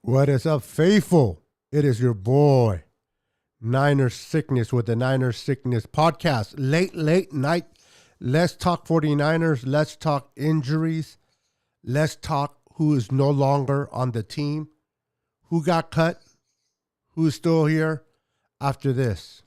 What is up, faithful? It is your boy, Niner Sickness with the Niner Sickness podcast. Late night. Let's talk 49ers. Let's talk injuries. Let's talk who is no longer on the team, who got cut, who's still here after this.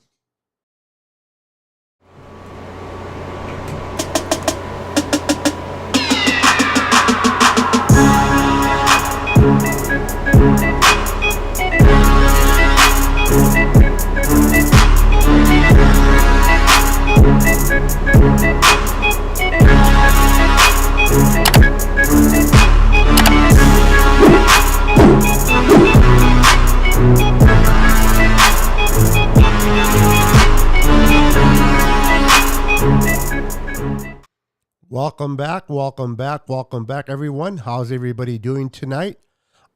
Welcome back, everyone. How's everybody doing tonight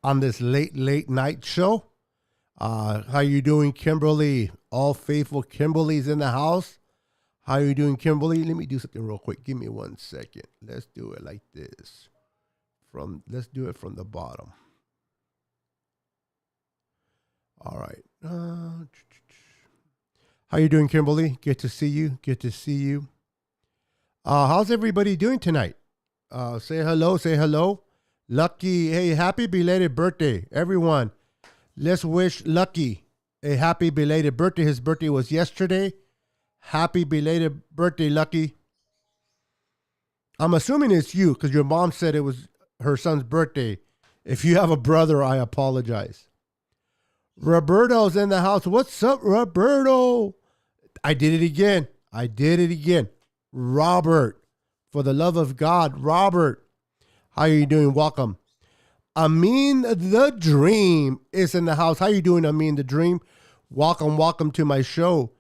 on this late night show? How you doing, Kimberly? All faithful Kimberly's in the house. How you doing, Kimberly? Let me do something real quick. Give me 1 second. Let's do it like this. Let's do it from the bottom. All right. How you doing, Kimberly? Good to see you. How's everybody doing tonight? Say hello. Lucky, hey, happy belated birthday, everyone. Let's wish Lucky a happy belated birthday. His birthday was yesterday. Happy belated birthday, Lucky. I'm assuming it's you because your mom said it was her son's birthday. If you have a brother, I apologize. Roberto's in the house. What's up, Roberto? I did it again. Robert, for the love of God, Robert. How are you doing? Welcome. Amin the Dream is in the house. How you doing, Amin the Dream? Welcome to my show.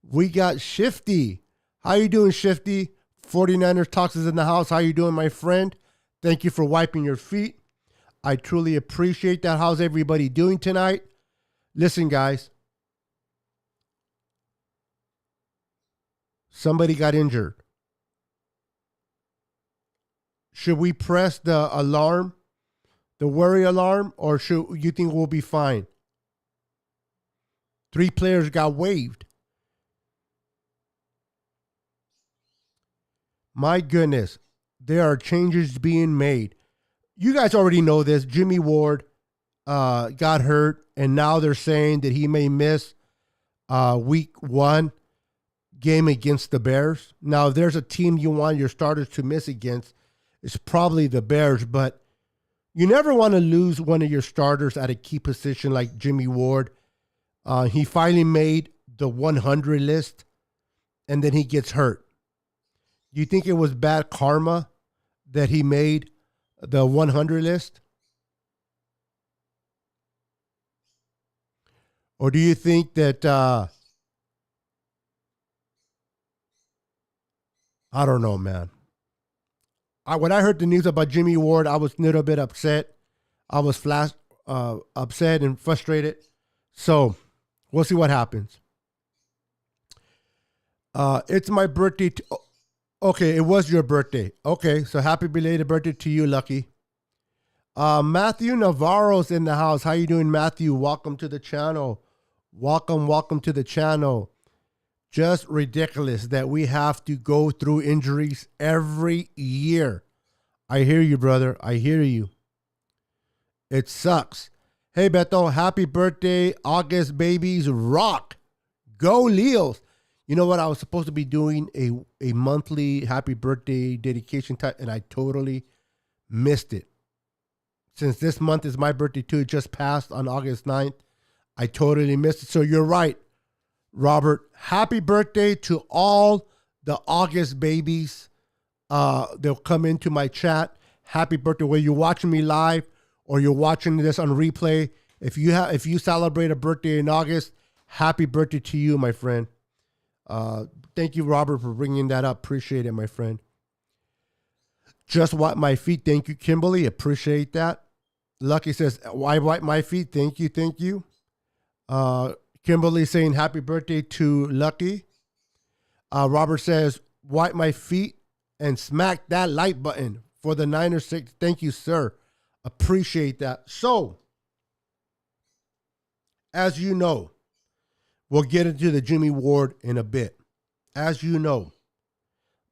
We got Shifty. How you doing, Shifty? 49ers Talks is in the house. How you doing, my friend? Thank you for wiping your feet. I truly appreciate that. How's everybody doing tonight? Listen, guys. Somebody got injured. Should we press the alarm, the worry alarm, or should you think we'll be fine? 3 players got waived. My goodness, there are changes being made. You guys already know this. Jimmy Ward got hurt, and now they're saying that he may miss week 1 game against the Bears. Now, if there's a team you want your starters to miss against, it's probably the Bears, but you never want to lose one of your starters at a key position like Jimmy Ward. He finally made the 100 list, and then he gets hurt. Do you think it was bad karma that he made the 100 list? Or do you think that, I don't know, man. When I heard the news about Jimmy Ward, I was a little bit upset. I was upset and frustrated. So we'll see what happens. It's my birthday. Okay, it was your birthday. Okay, so happy belated birthday to you, Lucky. Matthew Navarro's in the house. How you doing, Matthew? Welcome to the channel. Welcome to the channel. Just ridiculous that we have to go through injuries every year. I hear you, brother. I hear you. It sucks. Hey, Beto, happy birthday. August babies rock. Go Leos. You know what? I was supposed to be doing a monthly happy birthday dedication time, and I totally missed it. Since this month is my birthday too, it just passed on August 9th. I totally missed it. So you're right, Robert. Happy birthday to all the August babies. They'll come into my chat. Happy birthday, whether you're watching me live or you're watching this on replay. If you celebrate a birthday in August, happy birthday to you, my friend. Thank you, Robert, for bringing that up. Appreciate it, my friend. Just wipe my feet. Thank you, Kimberly. Appreciate that. Lucky says, why wipe my feet? Thank you. Kimberly saying happy birthday to Lucky. Robert says, wipe my feet and smack that like button for the Niners 6. Thank you, sir. Appreciate that. So, as you know, we'll get into the Jimmy Ward in a bit. As you know,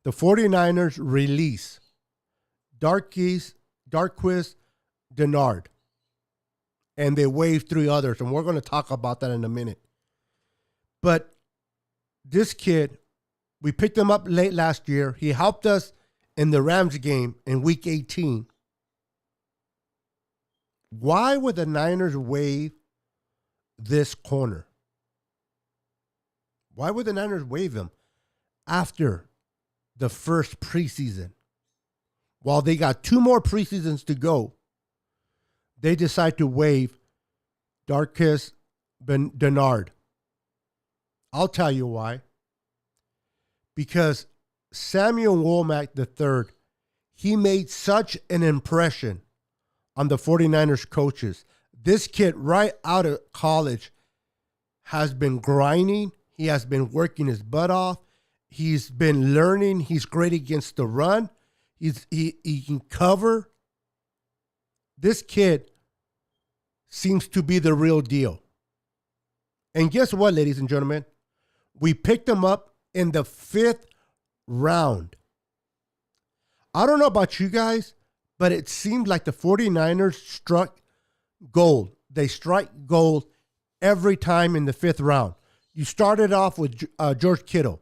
the 49ers release Darqueze Dennard, and they waived 3 others, and we're going to talk about that in a minute. But this kid, we picked him up late last year. He helped us in the Rams game in Week 18. Why would the Niners waive this corner? Why would the Niners waive him after the first preseason? While they got 2 more preseasons to go, they decide to waive Darqueze Dennard. I'll tell you why. Because Samuel Womack III, he made such an impression on the 49ers coaches. This kid right out of college has been grinding. He has been working his butt off. He's been learning. He's great against the run. He can cover. This kid seems to be the real deal. And guess what, ladies and gentlemen? We picked him up in the 5th round. I don't know about you guys, but it seemed like the 49ers struck gold. They strike gold every time in the 5th round. You started off with George Kittle.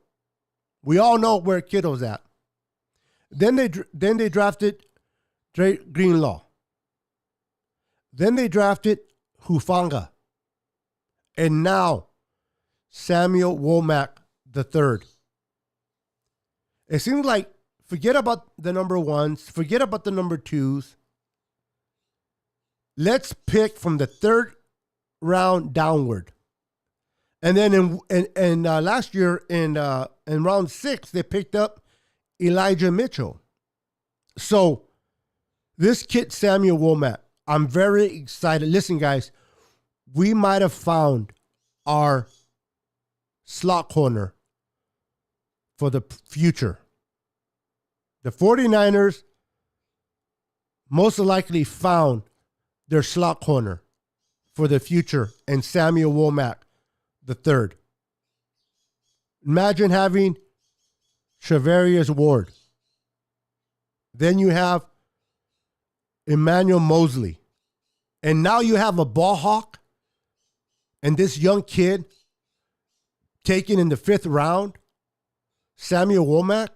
We all know where Kittle's at. Then they drafted Dre Greenlaw. Then they drafted Hufanga. And now Samuel Womack III. It seems like forget about the number 1s, forget about the number 2s. Let's pick from the 3rd round downward. And then in last year in round 6, they picked up Elijah Mitchell. So this kid, Samuel Womack, I'm very excited. Listen, guys, we might have found our slot corner for the future. The 49ers most likely found their slot corner for the future in Samuel Womack III. Imagine having Charvarius Ward. Then you have Emmanuel Mosley. And now you have a ball hawk and this young kid taken in the 5th round, Samuel Womack.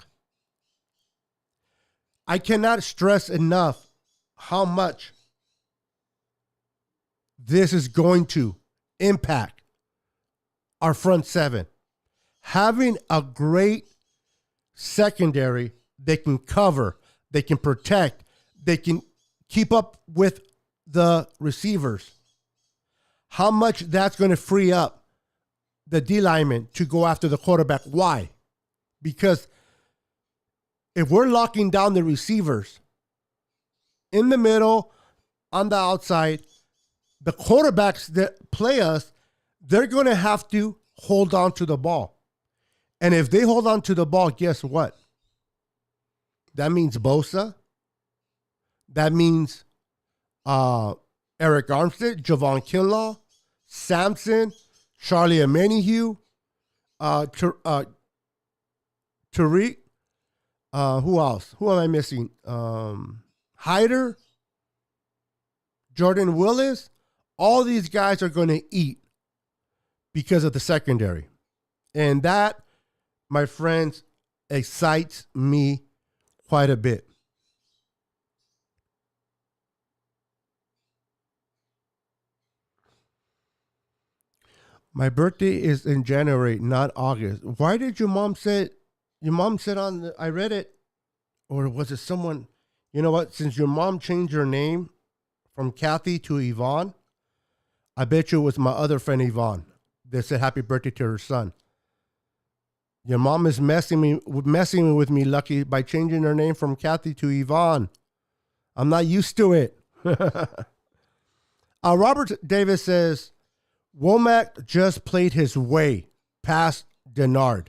I cannot stress enough how much this is going to impact our front 7. Having a great secondary, they can cover, they can protect, they can keep up with the receivers. How much that's going to free up the D lineman to go after the quarterback. Why? Because if we're locking down the receivers in the middle, on the outside, the quarterbacks that play us, they're going to have to hold on to the ball. And if they hold on to the ball, guess what? That means Bosa. That means Eric Armstead, Javon Kinlaw, Sampson, Charlie Omenihu, Tariq. Who else? Who am I missing? Hyder, Jordan Willis. All these guys are going to eat because of the secondary. And that, my friends, excites me quite a bit. My birthday is in January, not August. Why did your mom say on the, I read it, or was it someone, you know what, since your mom changed her name from Kathy to Yvonne, I bet you it was my other friend Yvonne that said happy birthday to her son. Your mom is messing with me, Lucky, by changing her name from Kathy to Yvonne. I'm not used to it. Robert Davis says, Womack just played his way past Dennard.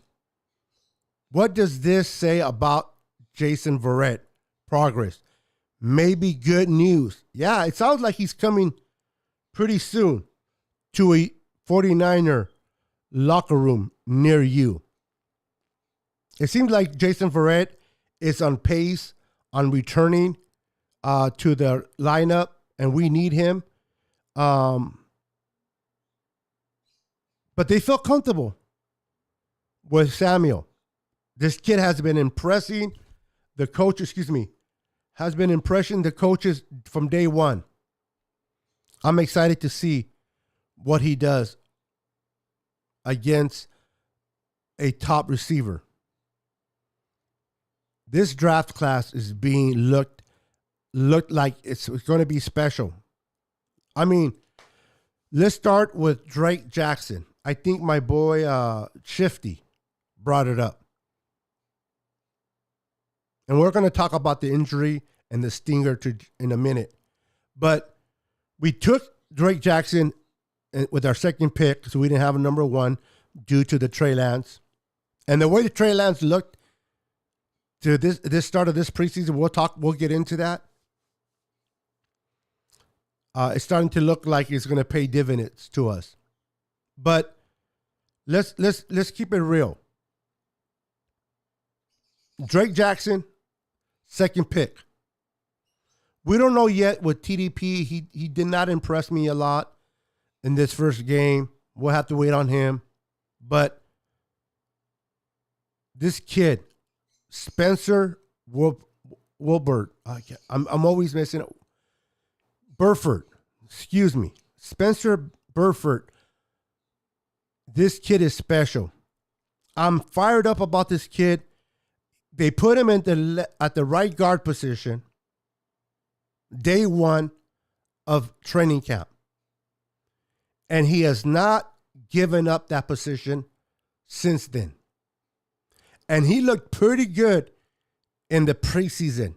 What does this say about Jason Verrett? Progress. Maybe good news. Yeah, it sounds like he's coming pretty soon to 49er locker room near you. It seems like Jason Verrett is on pace on returning to the lineup, and we need him. But they feel comfortable with Samuel. This kid has been impressing the coach, has been impressing the coaches from day one. I'm excited to see what he does against a top receiver. This draft class is being looked like it's going to be special. I mean, let's start with Drake Jackson. I think my boy Shifty brought it up. And we're going to talk about the injury and the stinger in a minute. But we took Drake Jackson with our second pick, so we didn't have a number one due to the Trey Lance. And the way the Trey Lance looked to this start of this preseason, we'll get into that. It's starting to look like it's going to pay dividends to us. But let's keep it real. Drake Jackson, second pick. We don't know yet with TDP. He did not impress me a lot in this first game. We'll have to wait on him. But this kid, Spencer Wilbert, I'm always missing it. Burford, Spencer Burford. This kid is special. I'm fired up about this kid. They put him at the right guard position day one of training camp. And he has not given up that position since then. And he looked pretty good in the preseason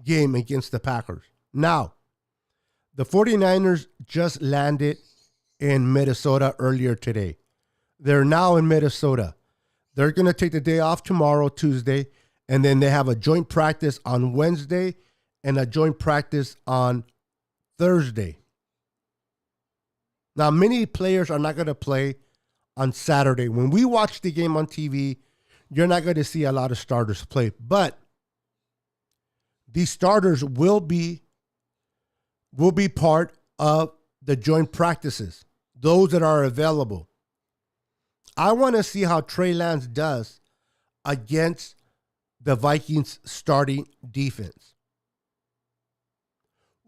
game against the Packers. Now, the 49ers just landed in Minnesota earlier today. They're now in Minnesota. They're going to take the day off tomorrow, Tuesday, and then they have a joint practice on Wednesday and a joint practice on Thursday. Now, many players are not going to play on Saturday. When we watch the game on TV, you're not going to see a lot of starters play. But these starters will be part of the joint practices, those that are available. I want to see how Trey Lance does against the Vikings starting defense.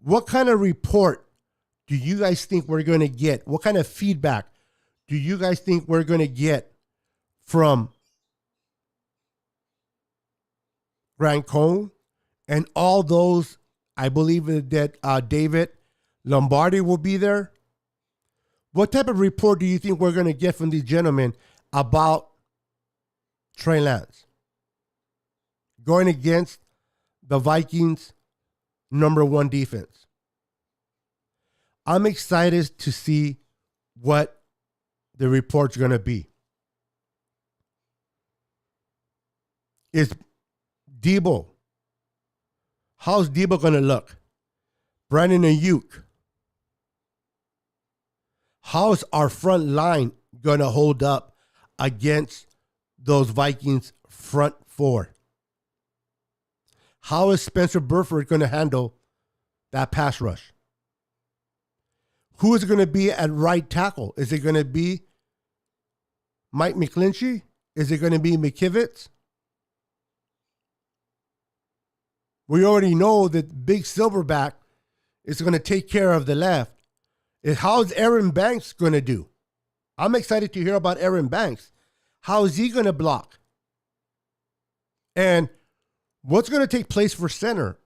What kind of report do you guys think we're going to get? What kind of feedback do you guys think we're going to get from Grant Cohn and all those? I believe that David Lombardi will be there. What type of report do you think we're going to get from these gentlemen about Trey Lance going against the Vikings' number one defense? I'm excited to see what the report's going to be. Is Debo? How's Debo going to look? Brandon Ayuk. How's our front line going to hold up against those Vikings front four? How is Spencer Burford going to handle that pass rush? Who is going to be at right tackle? Is it going to be Mike McGlinchey? Is it going to be McKivitz? We already know that Big Silverback is going to take care of the left. How's Aaron Banks going to do? I'm excited to hear about Aaron Banks. How is he going to block? And what's going to take place for center?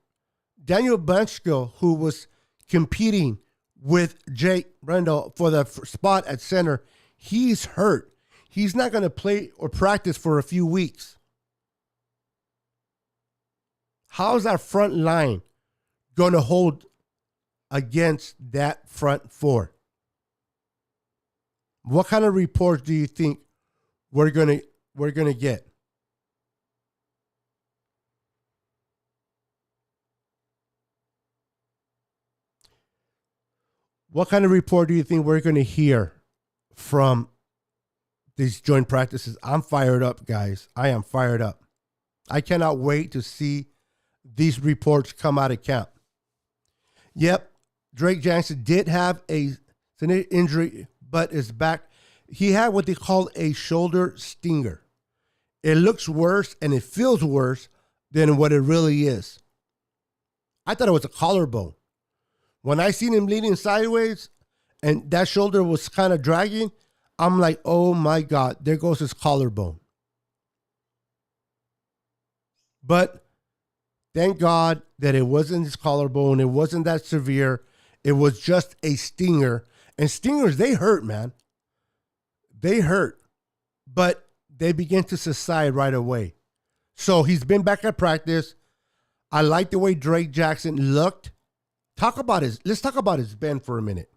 Daniel Banchko, who was competing with Jake Brendel for the spot at center, he's hurt. He's not going to play or practice for a few weeks. How's our front line going to hold against that front four? What kind of reports do you think we're gonna get? What kind of report do you think we're going to hear from these joint practices. I'm fired up, guys. I am fired up. I cannot wait to see these reports come out of camp. Yep, Drake Jackson did have a injury, but is back. He had what they call a shoulder stinger. It looks worse and it feels worse than what it really is. I thought it was a collarbone. When I seen him leaning sideways and that shoulder was kind of dragging, I'm like, oh my God, there goes his collarbone. But thank God that it wasn't his collarbone. It wasn't that severe. It was just a stinger. And stingers, they hurt, man. They hurt. But they begin to subside right away. So he's been back at practice. I like the way Drake Jackson looked. Let's talk about his bend for a minute.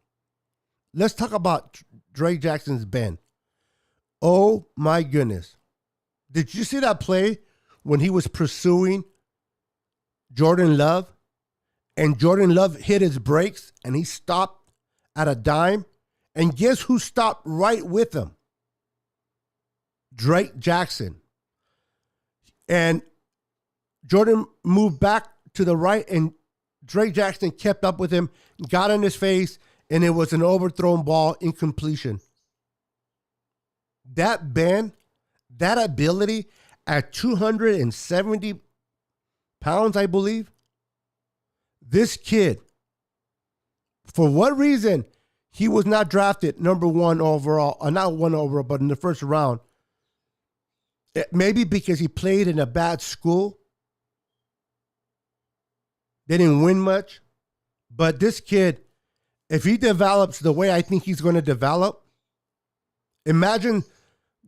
Let's talk about Drake Jackson's bend. Oh my goodness. Did you see that play when he was pursuing Jordan Love? And Jordan Love hit his brakes and he stopped at a dime. And guess who stopped right with him? Drake Jackson. And Jordan moved back to the right and Drake Jackson kept up with him, got in his face, and it was an overthrown ball, incompletion. That bend, that ability at 270 pounds, I believe, this kid, for what reason he was not drafted number one overall, not one overall, but in the first round. Maybe because he played in a bad school. They didn't win much. But this kid, if he develops the way I think he's going to develop, imagine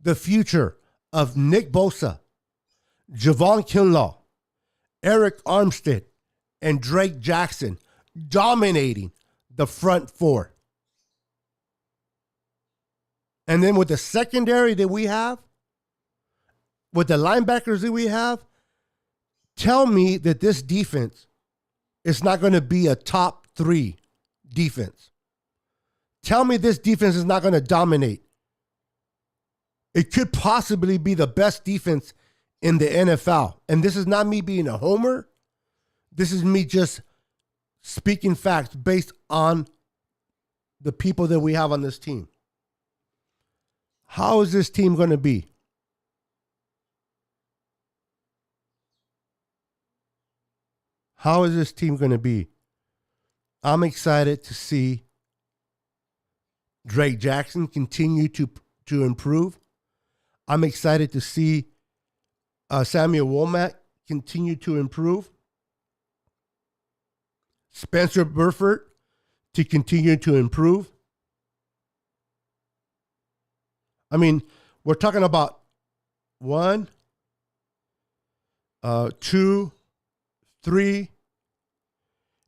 the future of Nick Bosa, Javon Kinlaw, Eric Armstead, and Drake Jackson dominating the front four. And then with the secondary that we have, with the linebackers that we have, tell me that this defense is not going to be a top 3 defense. Tell me this defense is not going to dominate. It could possibly be the best defense in the NFL. And this is not me being a homer. This is me just speaking facts based on the people that we have on this team. How is this team going to be? How is this team going to be? I'm excited to see Drake Jackson continue to improve. I'm excited to see Samuel Womack continue to improve. Spencer Burford to continue to improve. I mean, we're talking about 1, 2, 3.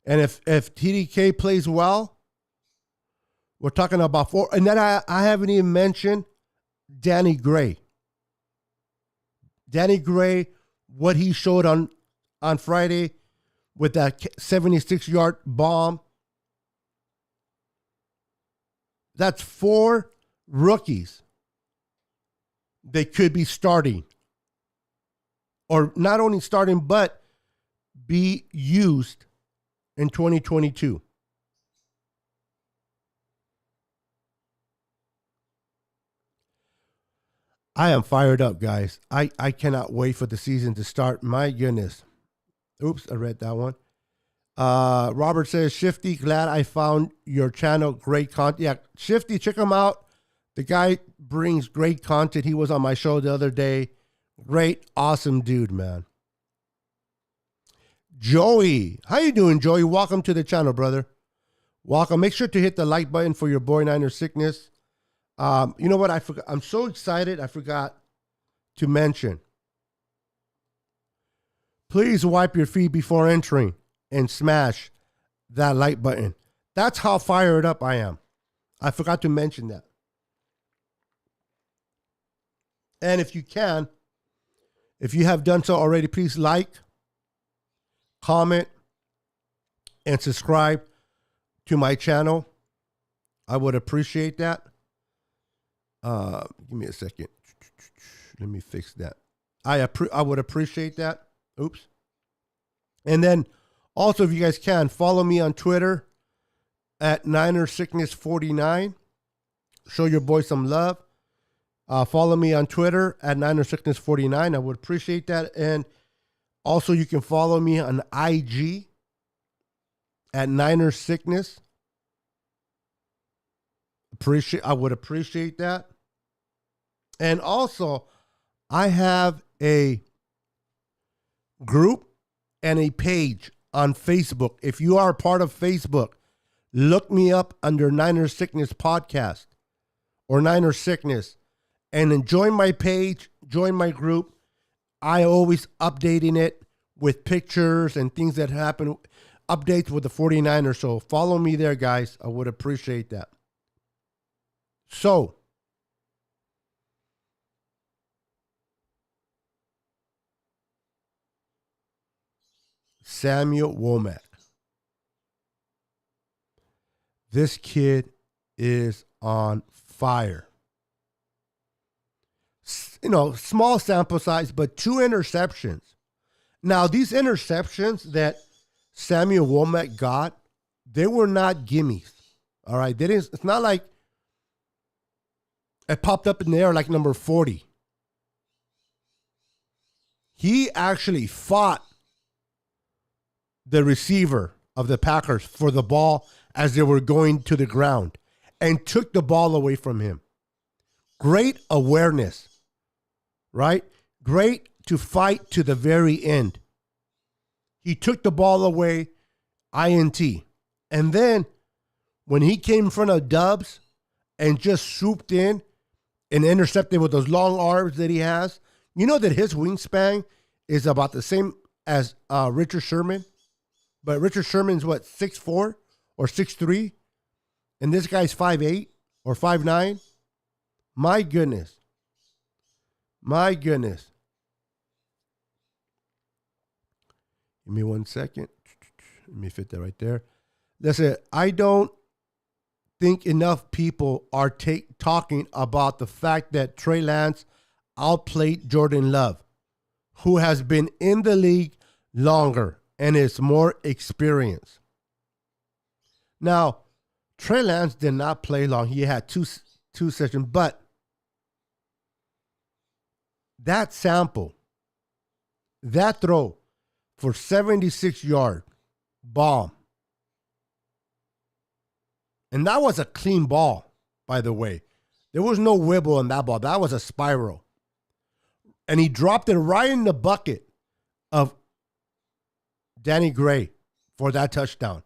And if TDK plays well, we're talking about 4. And then I haven't even mentioned Danny Gray. Danny Gray, what he showed on Friday with that 76-yard bomb. That's 4 rookies they could be starting. Or not only starting, but be used in 2022. I am fired up, guys. I cannot wait for the season to start. My goodness. Oops, I read that one. Robert says, Shifty, glad I found your channel. Great content. Yeah, Shifty, check him out. The guy brings great content. He was on my show the other day. Great, awesome dude, man. Joey, how you doing, Joey? Welcome to the channel, brother. Welcome. Make sure to hit the like button for your boy Niner sickness. You know what? I forgot. I'm so excited. I forgot to mention. Please wipe your feet before entering and smash that like button. That's how fired up I am. I forgot to mention that. And if you can, if you have done so already, please like, comment, and subscribe to my channel. I would appreciate that. Give me a second. Let me fix that. I would appreciate that. Oops. And then also, if you guys can, follow me on Twitter at NinerSickness49. Show your boy some love. Follow me on Twitter at NinerSickness49. I would appreciate that. And also, you can follow me on IG at NinerSickness. I would appreciate that. And also, I have a group and a page on Facebook. If you are a part of Facebook, look me up under Niner Sickness Podcast or Niner Sickness and then join my page, join my group. I always updating it with pictures and things that happen, updates with the 49ers. So follow me there, guys. I would appreciate that. So, Samuel Womack. This kid is on fire. You know, small sample size, but 2 interceptions. Now, these interceptions that Samuel Womack got, they were not gimmies. All right, they didn't. It's not like it popped up in the air like number 40. He actually fought the receiver of the Packers for the ball as they were going to the ground and took the ball away from him. Great awareness, right? Great to fight to the very end. He took the ball away, INT. And then when he came in front of Dubs and just swooped in and intercepted with those long arms that he has, you know that his wingspan is about the same as Richard Sherman? But Richard Sherman's what, 6'4" or 6'3"? And this guy's 5'8" or 5'9"? My goodness. My goodness. Give me 1 second. Let me fit that right there. Listen, I don't think enough people are talking about the fact that Trey Lance outplayed Jordan Love, who has been in the league longer and is more experienced. Now, Trey Lance did not play long. He had two sessions, but that sample, that throw for 76-yard bomb, and that was a clean ball, by the way. There was no wibble in that ball. That was a spiral. And he dropped it right in the bucket of Danny Gray for that touchdown.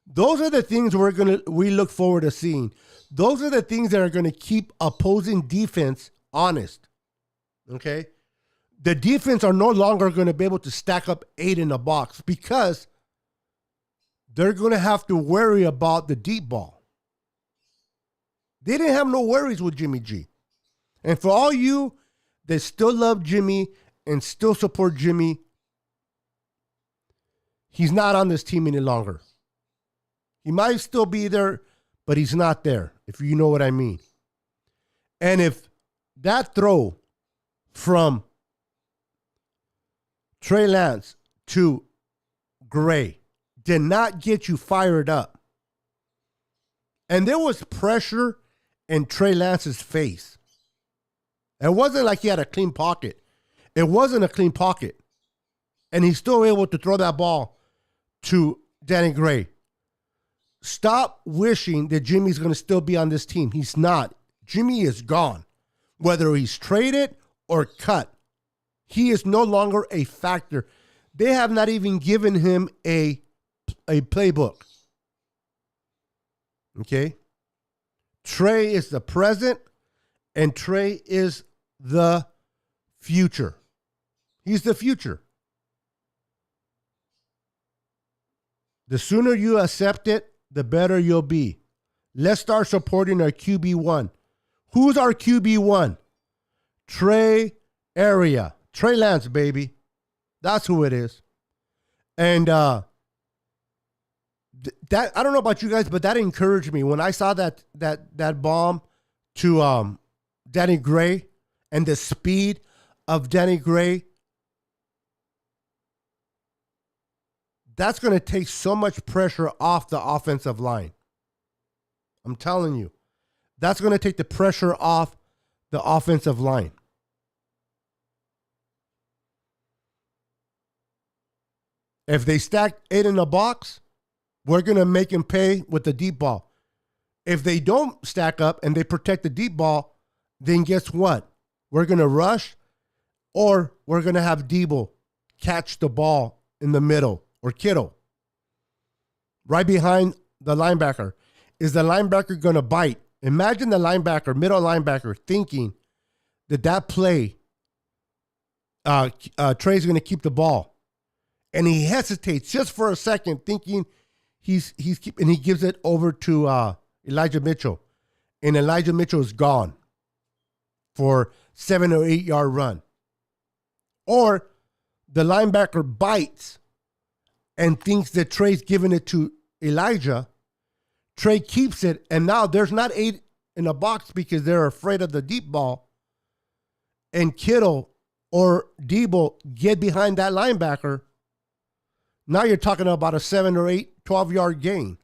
Those are the things we look forward to seeing. Those are the things that are going to keep opposing defense honest. Okay? The defense are no longer going to be able to stack up 8 in a box because they're going to have to worry about the deep ball. They didn't have no worries with Jimmy G. And for all you that still love Jimmy and still support Jimmy, he's not on this team any longer. He might still be there, but he's not there, if you know what I mean. And if that throw from Trey Lance to Gray did not get you fired up, and there was pressure in Trey Lance's face. It wasn't like he had a clean pocket. It wasn't a clean pocket. And he's still able to throw that ball to Danny Gray. Stop wishing that Jimmy's going to still be on this team. He's not. Jimmy is gone. Whether he's traded or cut, he is no longer a factor. They have not even given him a playbook. Okay? Trey is the present, and Trey is the future. He's the future. The sooner you accept it, the better you'll be. Let's start supporting our QB1. Who's our QB1? Trey Area. Trey Lance, baby. That's who it is. And that, I don't know about you guys, but that encouraged me when I saw that bomb to Danny Gray and the speed of Danny Gray, that's going to take so much pressure off the offensive line. I'm telling you, that's going to take the pressure off the offensive line. If they stack 8 in the box, we're going to make him pay with the deep ball. If they don't stack up and they protect the deep ball, then guess what? We're going to rush, or we're going to have Debo catch the ball in the middle, or Kittle right behind the linebacker. Is the linebacker going to bite? Imagine the linebacker, middle linebacker, thinking that play, Trey's going to keep the ball. And he hesitates just for a second, thinking and he gives it over to Elijah Mitchell. And Elijah Mitchell is gone for 7 or 8 yard run. Or the linebacker bites and thinks that Trey's giving it to Elijah. Trey keeps it, and now there's not 8 in a box because they're afraid of the deep ball. And Kittle or Debo get behind that linebacker. Now you're talking about a 7 or 8, 12-yard gain.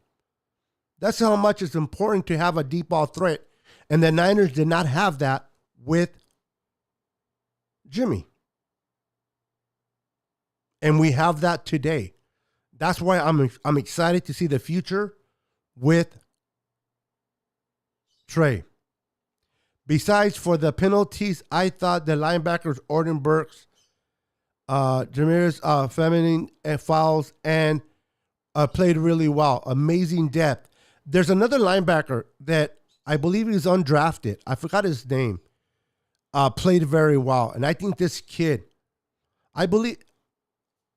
That's how much it's important to have a deep ball threat. And the Niners did not have that with Jimmy. And we have that today. That's why I'm excited to see the future with Trey. Besides, for the penalties, I thought the linebackers, Orton Burks, Jameer's feminine fouls, and played really well. Amazing depth. There's another linebacker that I believe is undrafted. I forgot his name. Played very well. And I think this kid, I don't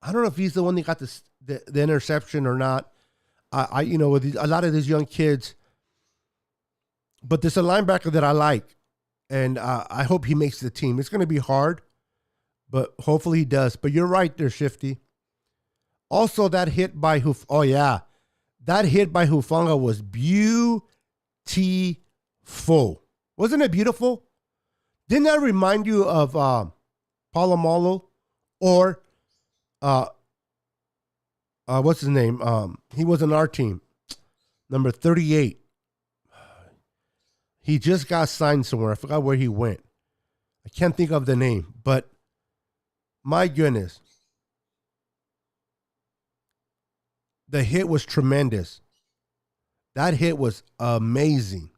know if he's the one that got the interception or not. With a lot of these young kids, but there's a linebacker that I like, and I hope he makes the team. It's going to be hard, but hopefully he does. But you're right there, Shifty. Also, that hit by that hit by Hufanga was beautiful. Wasn't it beautiful? Didn't that remind you of Palomalo or what's his name? He was on our team, number 38. He just got signed somewhere. I forgot where he went. I can't think of the name, but my goodness. The hit was tremendous. That hit was amazing.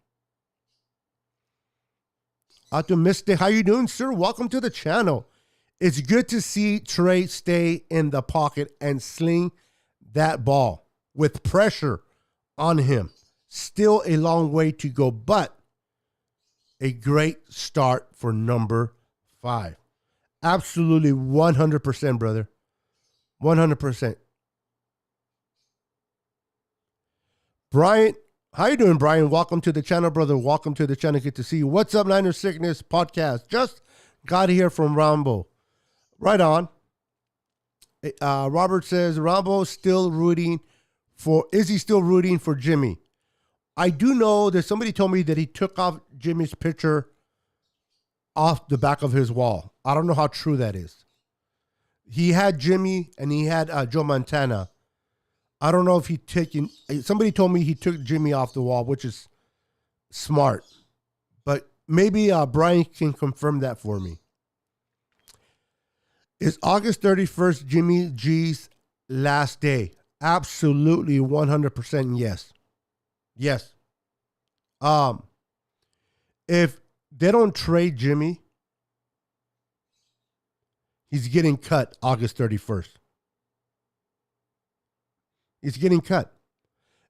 Optimistic, how you doing, sir? Welcome to the channel. It's good to see Trey stay in the pocket and sling that ball with pressure on him. Still a long way to go, but a great start for number 5. Absolutely 100%, brother. 100%. Brian, how you doing, Brian? Welcome to the channel, brother. Welcome to the channel. Good to see you. What's up, Niner Sickness podcast? Just got here from Rambo. Right on. Robert says, Rambo still rooting for, is he still rooting for Jimmy? I do know that somebody told me that he took off Jimmy's picture off the back of his wall. I don't know how true that is. He had Jimmy and he had Joe Montana. I don't know if somebody told me he took Jimmy off the wall, which is smart. But maybe Brian can confirm that for me. Is August 31st Jimmy G's last day? Absolutely 100% yes. Yes. If they don't trade Jimmy, he's getting cut August 31st. He's getting cut.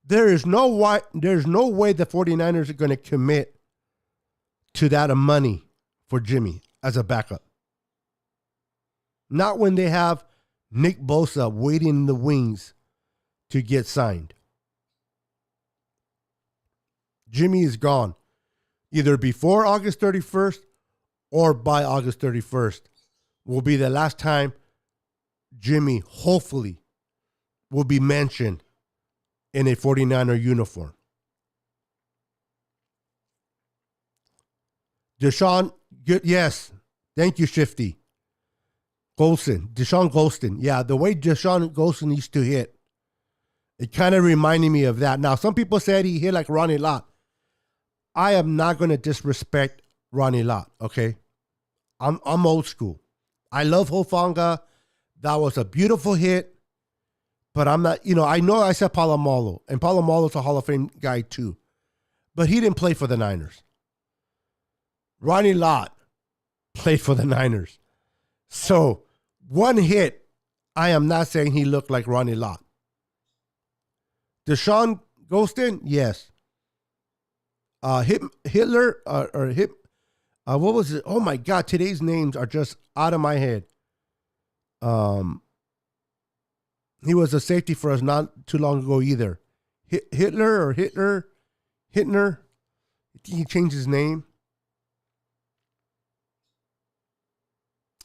There's no way the 49ers are going to commit to that money for Jimmy as a backup. Not when they have Nick Bosa waiting in the wings to get signed. Jimmy is gone. Either before August 31st or by August 31st will be the last time Jimmy, hopefully, will be mentioned in a 49er uniform. Deshaun, good, yes. Thank you, Shifty. Deshaun Golston. Yeah, the way Deshaun Golston used to hit, it kind of reminded me of that. Now, some people said he hit like Ronnie Lott. I am not going to disrespect Ronnie Lott, okay? I'm old school. I love Hofanga. That was a beautiful hit, but I'm not, I know I said Palomalo, and Palomalo's a Hall of Fame guy too, but he didn't play for the Niners. Ronnie Lott played for the Niners. So, one hit, I am not saying he looked like Ronnie Lott. Deshaun Golston, yes. Hitler, what was it? Oh my God, today's names are just out of my head. He was a safety for us not too long ago either. Hitler. I think he changed his name.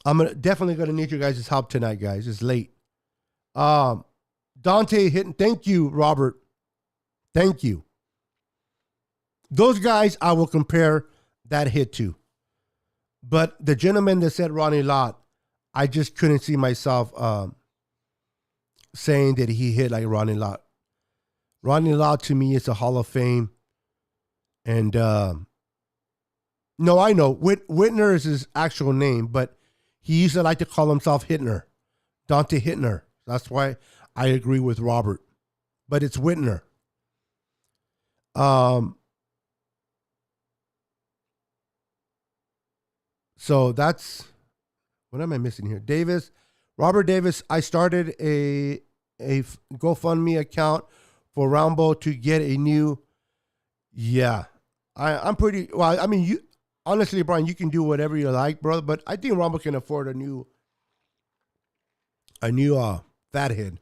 I'm definitely gonna need your guys' help tonight, guys. It's late. Dante hitting. Thank you, Robert. Thank you. Those guys I will compare that hit to. But the gentleman that said Ronnie Lott, I just couldn't see myself saying that he hit like Ronnie Lott. Ronnie Lott to me is a Hall of Fame. And no, I know. Whitner is his actual name, but he used to like to call himself Hittner. Dante Hittner. That's why I agree with Robert. But it's Whitner. So that's, what am I missing here? Robert Davis, I started a GoFundMe account for Rambo to get a new, yeah. I'm pretty, well, I mean, you honestly, Brian, you can do whatever you like, brother, but I think Rambo can afford a new fathead.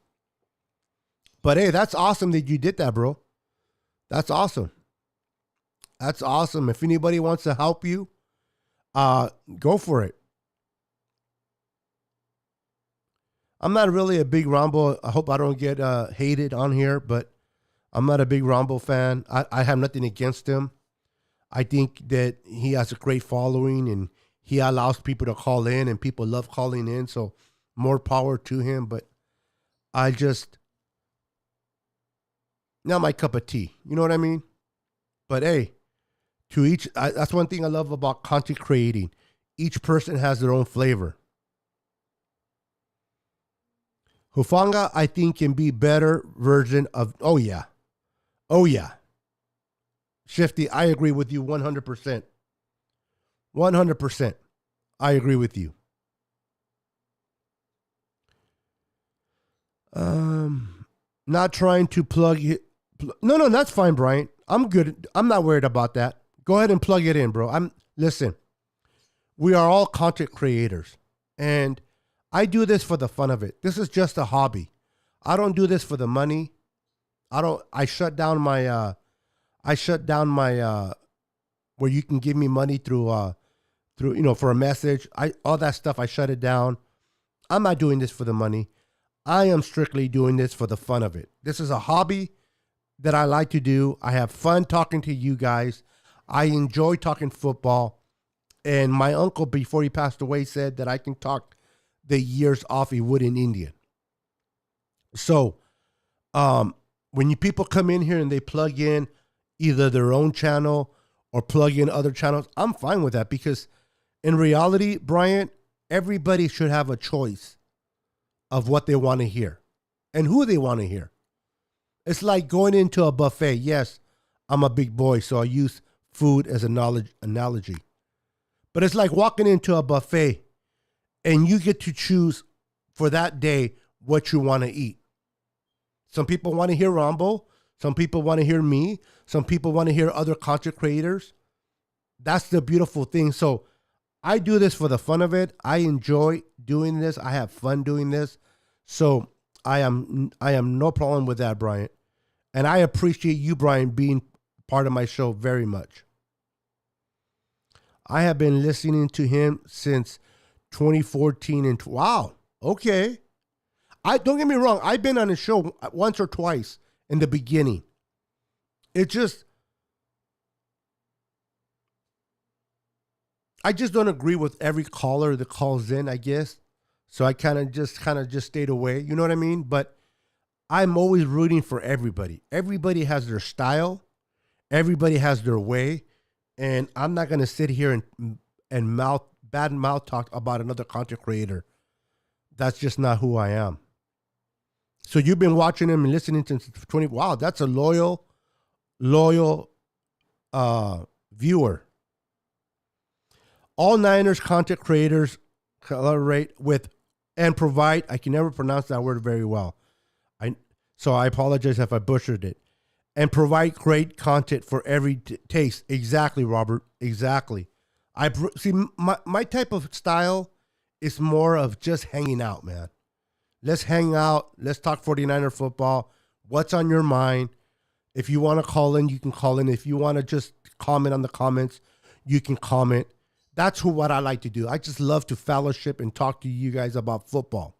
But hey, that's awesome that you did that, bro. That's awesome. That's awesome. If anybody wants to help you, go for it. I'm not really a big Rambo. I hope I don't get hated on here, but I'm not a big Rambo fan. I have nothing against him. I think that he has a great following and he allows people to call in and people love calling in. So more power to him. But I just, not my cup of tea. You know what I mean? But hey, to each, that's one thing I love about content creating. Each person has their own flavor. Hufanga, I think, can be better version of, oh yeah. Shifty, I agree with you 100%. 100%. I agree with you. Not trying to plug it. No, that's fine, Brian. I'm good. I'm not worried about that. Go ahead and plug it in, bro. Listen. We are all content creators, and I do this for the fun of it. This is just a hobby. I don't do this for the money. I shut down my where you can give me money through for a message. All that stuff, I shut it down. I'm not doing this for the money. I am strictly doing this for the fun of it. This is a hobby that I like to do. I have fun talking to you guys. I enjoy talking football. And my uncle, before he passed away, said that I can talk the years off he would in Indian. So, when people come in here and they plug in either their own channel or plug in other channels, I'm fine with that because in reality, Brian, everybody should have a choice of what they want to hear and who they want to hear. It's like going into a buffet. Yes, I'm a big boy, so I use food as an analogy. But it's like walking into a buffet and you get to choose for that day what you want to eat. Some people want to hear Rambo. Some people want to hear me. Some people want to hear other content creators. That's the beautiful thing. So I do this for the fun of it. I enjoy doing this. I have fun doing this. So I am no problem with that, Brian. And I appreciate you, Brian, being part of my show very much. I have been listening to him since 2014 and wow. Okay. Don't get me wrong. I've been on his show once or twice in the beginning. It just, I just don't agree with every caller that calls in, I guess. So I kind of just stayed away. You know what I mean? But I'm always rooting for everybody. Everybody has their style. Everybody has their way. And I'm not gonna sit here and bad mouth talk about another content creator. That's just not who I am. So you've been watching him and listening since 20. Wow, that's a loyal viewer. All Niners content creators collaborate with and provide. I can never pronounce that word very well. So I apologize if I butchered it. And provide great content for every taste. Exactly, Robert. Exactly. See my type of style is more of just hanging out, man. Let's hang out. Let's talk 49er football. What's on your mind? If you want to call in, you can call in. If you want to just comment on the comments, you can comment. That's what I like to do. I just love to fellowship and talk to you guys about football.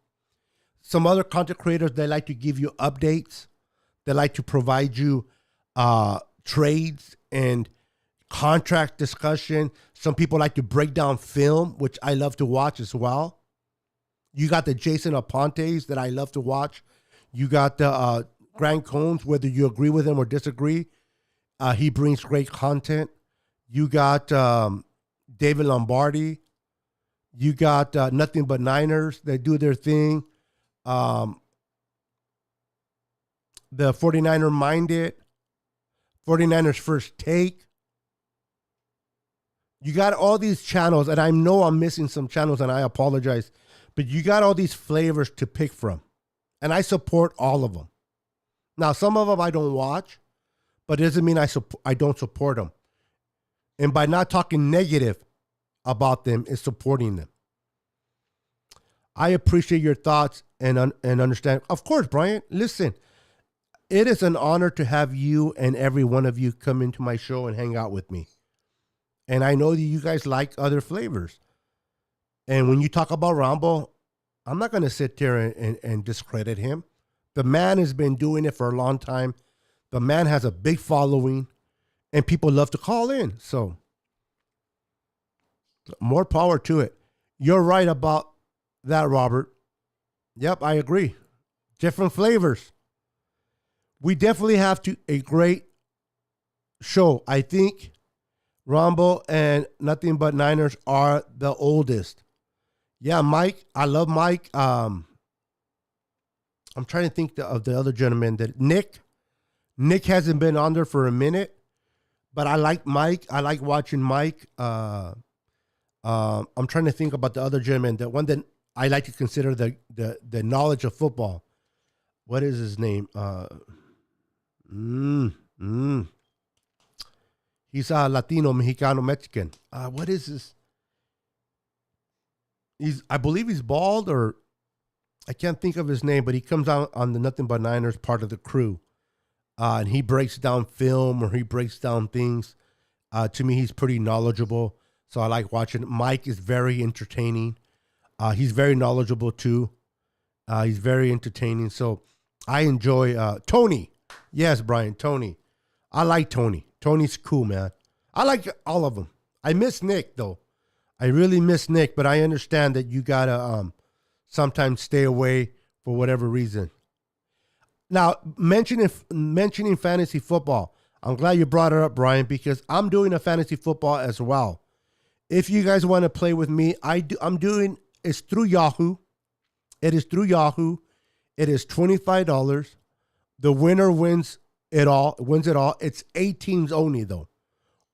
Some other content creators, they like to give you updates. They like to provide you trades and contract discussion. Some people like to break down film, which I love to watch as well. You got the Jason Apontes that I love to watch. You got the Grant Combs, whether you agree with him or disagree. He brings great content. You got David Lombardi. You got Nothing But Niners. They do their thing. The 49er Minded, 49ers First Take. You got all these channels, and I know I'm missing some channels, and I apologize, but you got all these flavors to pick from, and I support all of them. Now, some of them I don't watch, but it doesn't mean I don't support them. And by not talking negative about them is supporting them. I appreciate your thoughts and understand. Of course, Brian, listen. It is an honor to have you and every one of you come into my show and hang out with me. And I know that you guys like other flavors. And when you talk about Rambo, I'm not going to sit there and discredit him. The man has been doing it for a long time. The man has a big following, and people love to call in. So more power to it. You're right about that, Robert. Yep, I agree. Different flavors. We definitely have a great show. I think Rambo and Nothing But Niners are the oldest. Yeah, Mike. I love Mike. I'm trying to think of the other gentleman that Nick. Nick hasn't been on there for a minute, but I like Mike. I like watching Mike. I'm trying to think about the other gentleman. The one that I like to consider the knowledge of football. What is his name? He's a Latino, Mexicano, Mexican. What is this? I believe he's bald, or I can't think of his name, but he comes out on the Nothing But Niners part of the crew. And he breaks down film, or he breaks down things. To me, he's pretty knowledgeable. So I like watching. Mike is very entertaining. He's very knowledgeable too. He's very entertaining. So I enjoy Tony. Yes, Brian, Tony. I like Tony. Tony's cool, man. I like all of them. I miss Nick, though. I really miss Nick, but I understand that you got to sometimes stay away for whatever reason. Now, mentioning fantasy football, I'm glad you brought it up, Brian, because I'm doing a fantasy football as well. If you guys want to play with me, it's through Yahoo. It is through Yahoo. It is $25. The winner wins it all. It's 8 teams only, though.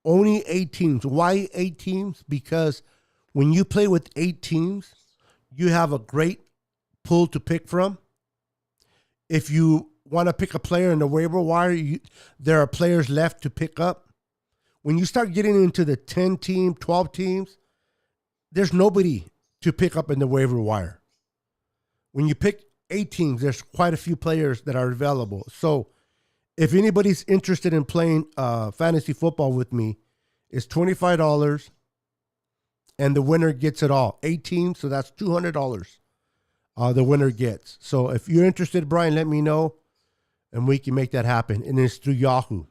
Only 8 teams. Why 8 teams? Because when you play with 8 teams, you have a great pool to pick from. If you want to pick a player in the waiver wire, there are players left to pick up. When you start getting into the 10 team, 12 teams, there's nobody to pick up in the waiver wire. When you pick 8 teams, there's quite a few players that are available. So if anybody's interested in playing fantasy football with me, it's $25, and the winner gets it all. 8 teams, so that's $200 the winner gets. So if you're interested, Brian, let me know, and we can make that happen. And it's through Yahoo.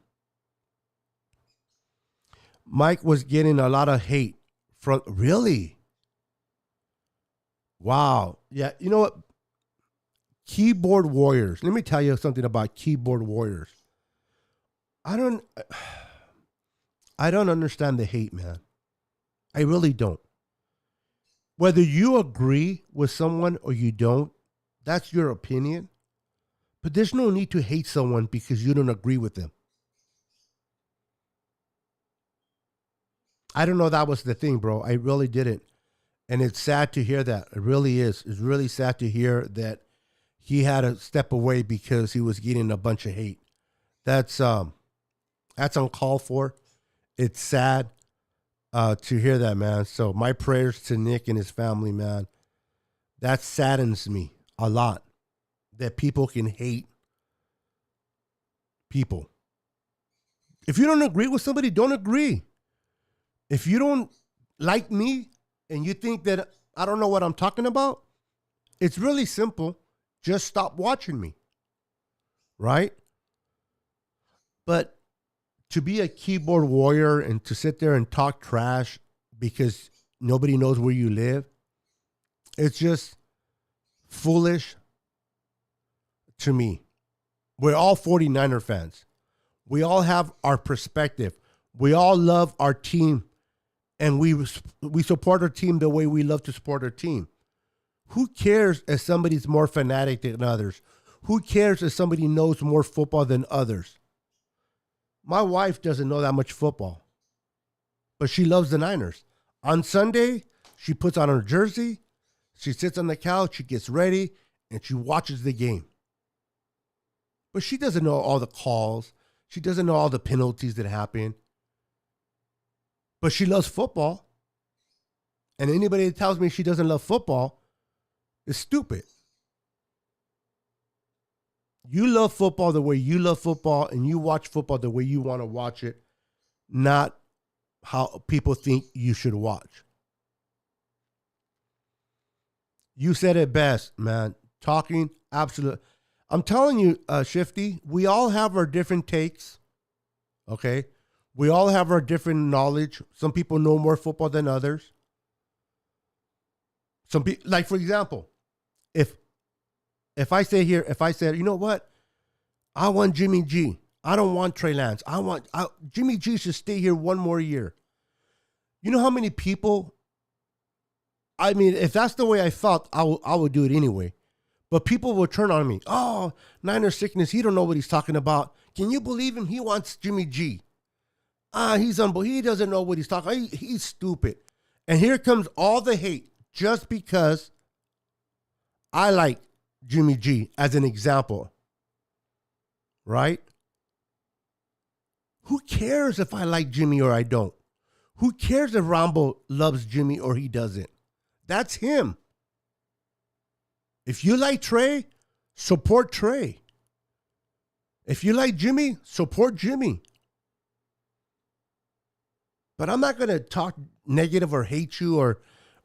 Mike was getting a lot of hate From really? Wow. Yeah. You know what? Keyboard warriors. Let me tell you something about keyboard warriors. I don't. I don't understand the hate, man. I really don't. Whether you agree with someone or you don't, that's your opinion. But there's no need to hate someone because you don't agree with them. I don't know that was the thing, bro. I really didn't. And it's sad to hear that. It really is. It's really sad to hear that he had to step away because he was getting a bunch of hate. That's uncalled for. It's sad to hear that, man. So my prayers to Nick and his family, man. That saddens me a lot that people can hate people. If you don't agree with somebody, don't agree. If you don't like me and you think that I don't know what I'm talking about, it's really simple. Just stop watching me. Right? But to be a keyboard warrior and to sit there and talk trash because nobody knows where you live, it's just foolish to me. We're all 49er fans. We all have our perspective. We all love our team, and we support our team the way we love to support our team. Who cares if somebody's more fanatic than others? Who cares if somebody knows more football than others? My wife doesn't know that much football, but she loves the Niners. On Sunday, she puts on her jersey, she sits on the couch, she gets ready, and she watches the game. But she doesn't know all the calls. She doesn't know all the penalties that happen. But she loves football. And anybody that tells me she doesn't love football is stupid. You love football the way you love football, and you watch football the way you want to watch it, not how people think you should watch. You said it best, man. Talking, absolute. I'm telling you, Shifty, we all have our different takes, okay? We all have our different knowledge. Some people know more football than others. Some people, like for example, if I say here, if I said, you know what? I want Jimmy G. I don't want Trey Lance. Jimmy G should stay here one more year. You know how many people, I mean, if that's the way I felt, I would do it anyway. But people will turn on me. Oh, Niner sickness. He don't know what he's talking about. Can you believe him? He wants Jimmy G. He's unbelievable. He doesn't know what he's talking. He's stupid. And here comes all the hate just because I like Jimmy G as an example. Right? Who cares if I like Jimmy or I don't? Who cares if Rambo loves Jimmy or he doesn't? That's him. If you like Trey, support Trey. If you like Jimmy, support Jimmy. But I'm not going to talk negative or hate you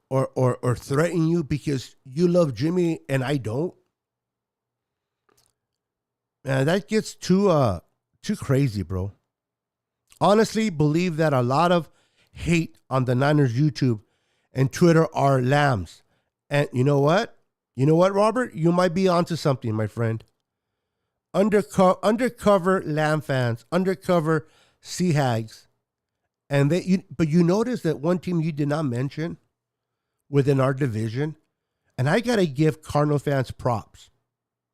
or threaten you because you love Jimmy and I don't. Man, that gets too crazy, bro. Honestly, believe that a lot of hate on the Niners YouTube and Twitter are lambs. And you know what? You know what, Robert? You might be onto something, my friend. Undercover lamb fans, undercover sea hags. And but you notice that one team you did not mention within our division, and I got to give Cardinal fans props.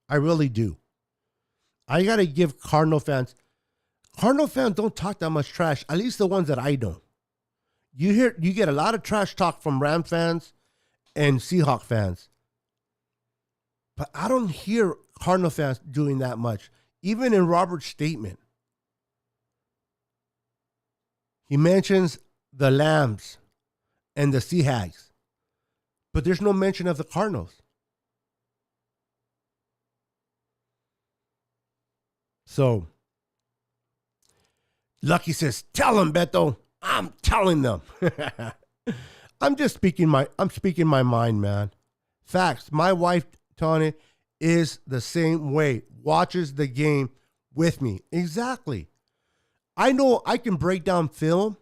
I really do. I got to give Cardinal fans don't talk that much trash, at least the ones that I don't. You get a lot of trash talk from Ram fans and Seahawk fans. But I don't hear Cardinal fans doing that much. Even in Robert's statement, he mentions the Lambs and the Sea Hags, but there's no mention of the Cardinals. So, Lucky says, "Tell them, Beto. I'm telling them." I'm speaking my mind, man. Facts. My wife, Tony, is the same way. Watches the game with me. Exactly. I know I can break down film.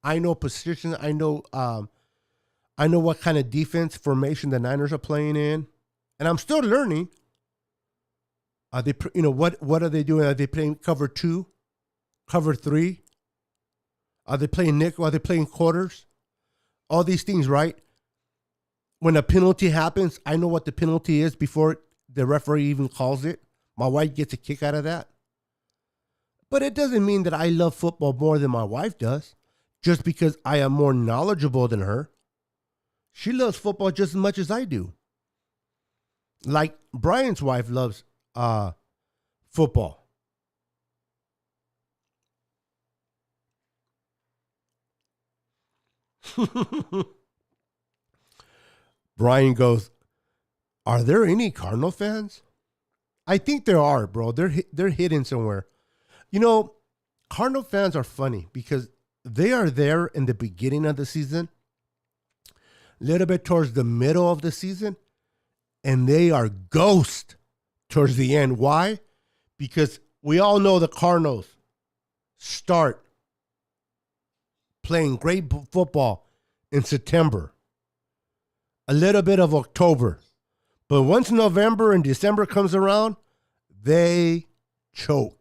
I know positions. I know what kind of defense formation the Niners are playing in, and I'm still learning. Are they, what are they doing? Are they playing cover 2, cover 3? Are they playing nickel? Are they playing quarters? All these things, right? When a penalty happens, I know what the penalty is before the referee even calls it. My wife gets a kick out of that. But it doesn't mean that I love football more than my wife does, just because I am more knowledgeable than her. She loves football just as much as I do. Like Brian's wife loves football. Brian goes, "Are there any Cardinal fans?" I think there are, bro. They're hidden somewhere. You know, Cardinal fans are funny because they are there in the beginning of the season, a little bit towards the middle of the season, and they are ghost towards the end. Why? Because we all know the Cardinals start playing great football in September, a little bit of October. But once November and December comes around, they choke.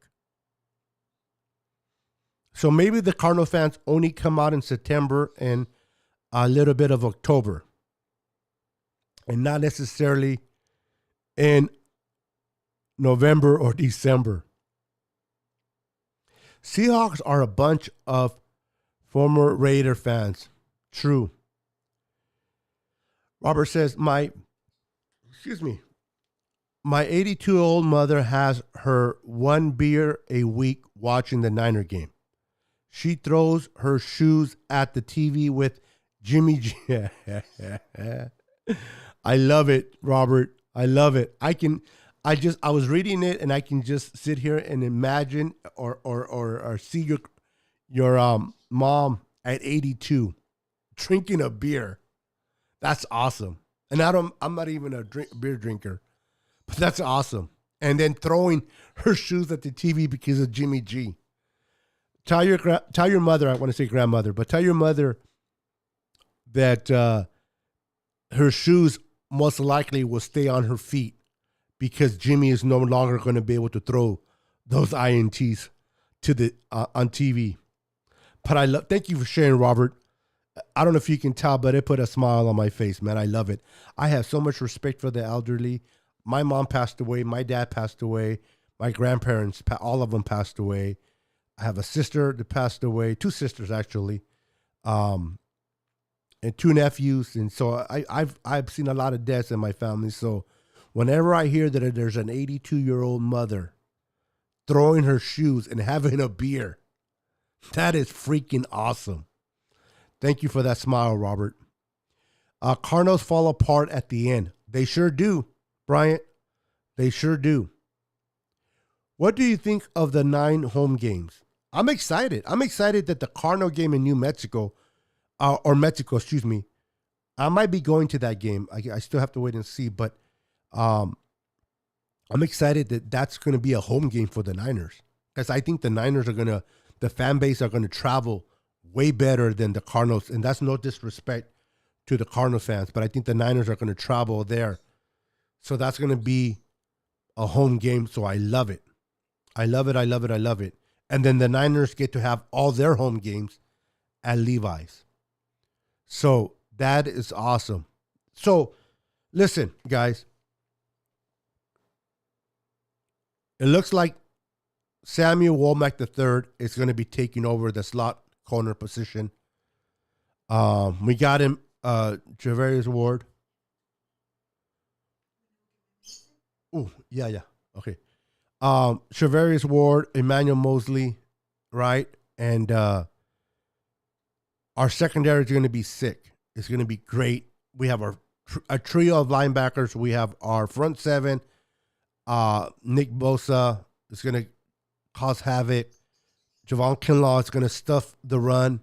So maybe the Cardinal fans only come out in September and a little bit of October, and not necessarily in November or December. Seahawks are a bunch of former Raider fans. True. Robert says, my 82-year-old mother has her one beer a week watching the Niner game. She throws her shoes at the TV with Jimmy G. I love it, Robert. I love it. I was reading it and I can just sit here and imagine or see your mom at 82 drinking a beer. That's awesome. And I'm not even a beer drinker, but that's awesome. And then throwing her shoes at the TV because of Jimmy G. Tell your mother, I want to say grandmother, but tell your mother that her shoes most likely will stay on her feet because Jimmy is no longer going to be able to throw those INTs to the on TV. But thank you for sharing, Robert. I don't know if you can tell, but it put a smile on my face, man. I love it. I have so much respect for the elderly. My mom passed away. My dad passed away. My grandparents, all of them passed away. I have a sister that passed away, 2 sisters actually, and 2 nephews. And so I've seen a lot of deaths in my family. So whenever I hear that there's an 82-year-old mother throwing her shoes and having a beer, that is freaking awesome. Thank you for that smile, Robert. Cardinals fall apart at the end. They sure do, Bryant. They sure do. What do you think of the 9 home games? I'm excited. I'm excited that the Cardinal game in New Mexico, excuse me. I might be going to that game. I still have to wait and see, but I'm excited that that's going to be a home game for the Niners because I think the Niners the fan base are going to travel way better than the Cardinals, and that's no disrespect to the Cardinal fans, but I think the Niners are going to travel there. So that's going to be a home game, so I love it. I love it, I love it, I love it. And then the Niners get to have all their home games at Levi's. So that is awesome. So listen, guys. It looks like Samuel Womack III is going to be taking over the slot corner position. We got him, Javarius Ward. Oh, yeah. Okay. Travarius Ward, Emmanuel Mosley, right? And our secondary is going to be sick. It's going to be great. We have a trio of linebackers. We have our front 7. Nick Bosa is going to cause havoc. Javon Kinlaw is going to stuff the run.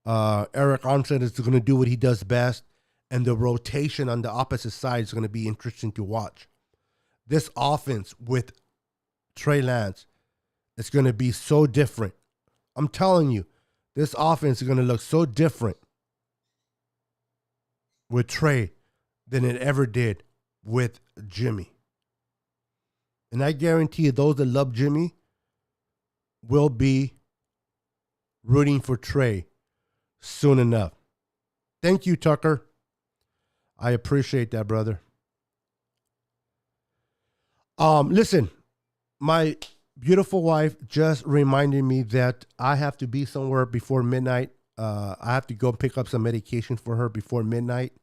Eric Armstead is going to do what he does best. And the rotation on the opposite side is going to be interesting to watch. This offense with Trey Lance is going to be so different. I'm telling you, this offense is going to look so different with Trey than it ever did with Jimmy. And I guarantee you, those that love Jimmy will be rooting for Trey soon enough. Thank you, Tucker. I appreciate that, brother. Listen, my beautiful wife just reminded me that I have to be somewhere before midnight. I have to go pick up some medication for her before midnight.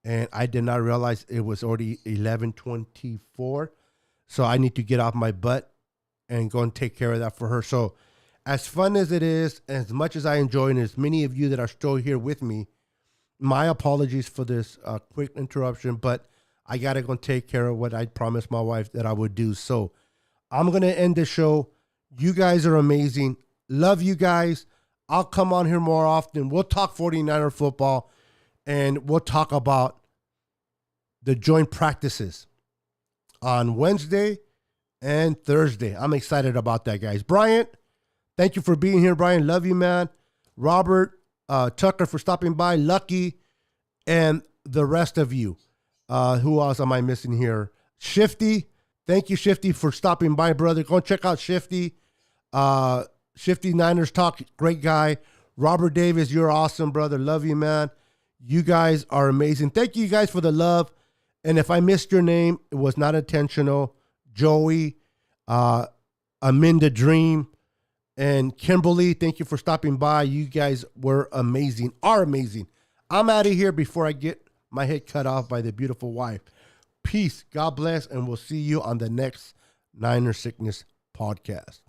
And I did not realize it was already 11:24. So I need to get off my butt and go and take care of that for her. So as fun as it is, as much as I enjoy, and as many of you that are still here with me, my apologies for this quick interruption, but I got to go and take care of what I promised my wife that I would do. So I'm going to end the show. You guys are amazing. Love you guys. I'll come on here more often. We'll talk 49er football, and we'll talk about the joint practices on Wednesday and Thursday. I'm excited about that, guys. Bryant, thank you for being here, Brian. Love you, man. Robert, Tucker for stopping by. Lucky, and the rest of you. Who else am I missing here? Shifty. Thank you, Shifty, for stopping by, brother. Go and check out Shifty. Shifty Niners Talk, great guy. Robert Davis, you're awesome, brother. Love you, man. You guys are amazing. Thank you guys for the love. And if I missed your name, it was not intentional. Joey, Aminda Dream, and Kimberly, thank you for stopping by. You guys were amazing, are amazing. I'm out of here before I get my head cut off by the beautiful wife. Peace, God bless, and we'll see you on the next Niner Sickness podcast.